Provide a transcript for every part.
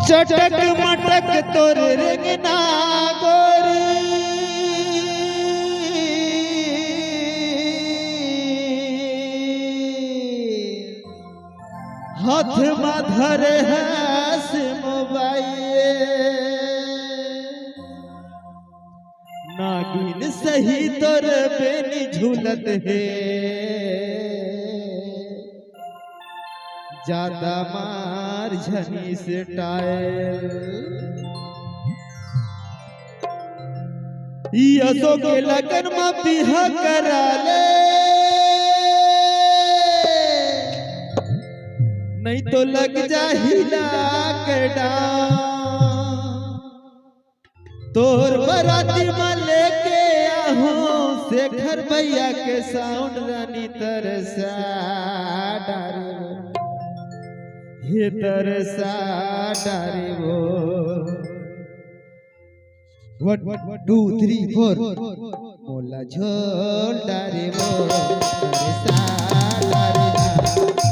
चटक मटक तोर रेंगना गोरी हाथ में धरे है से मोबाइल नागिन सही तोर बेनी झूलत है ज्यादा मार झनी से टायल यसो के लगन में बिहा करा ले नहीं तो लग जाहिला के तोर बराती में लेके आहूं शेखर भैया के साउंड रानी तरसा डारे हे तरसा डारे वो 1 2 3 4 मोला झोल डारे वो तरसा डारे ना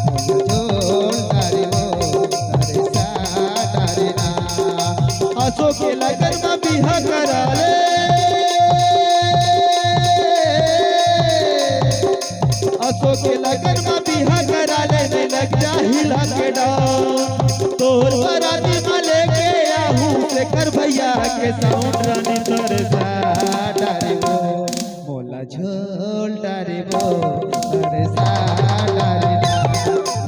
मोला झोल डारे वो तरसा डारे ना आसो के लगन में बिहा करा ले आसो के लगन में बिहा करा ले नहीं लग जाहिला के तोर बराती में लेके आहूं शेखर भैया के साउंड रानी तरसा डारे वो मोला झोल डारे वो तरसा डारे ना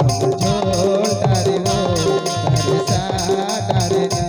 मोला झोल डारे वो तरसा डारे ना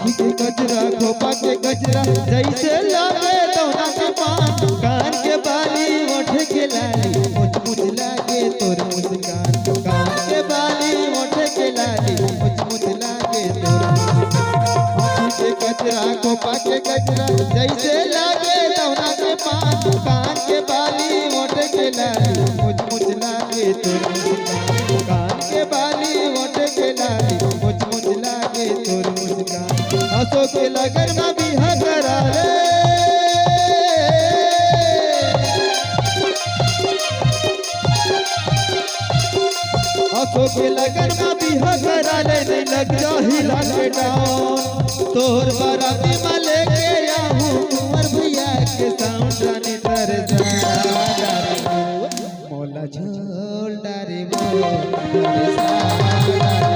खोपा के गजरा जैसे लागे दौना के पान कान के बाली ओठे के लाली मुझ मुझ लागे तोर मुस्कान कान के बाली ओठे के लाली मुझ मुझ लागे तोर मुस्कान के गजरा खोपा के गजरा जैसे लागे दौना के पान कान के बाली ओठे के लाली मुझ मुझ लागे तोर मुस्कान कान के बाली ओठे के लाली मुझ मुझ लागे तोर मुस्कान आसो के लगन में बिहा करा ले आसो के लगन में बिहा करा ले नहीं लग जाहिला के तोर बराती में लेके आहूं कुंवर भैया के साउंड रानी तरसा डारे मोला झोल डारे वो तरसा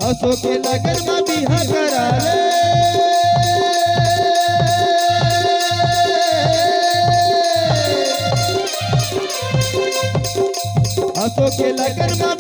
आसो के लगन में बिहा करा ले आसो के लगन में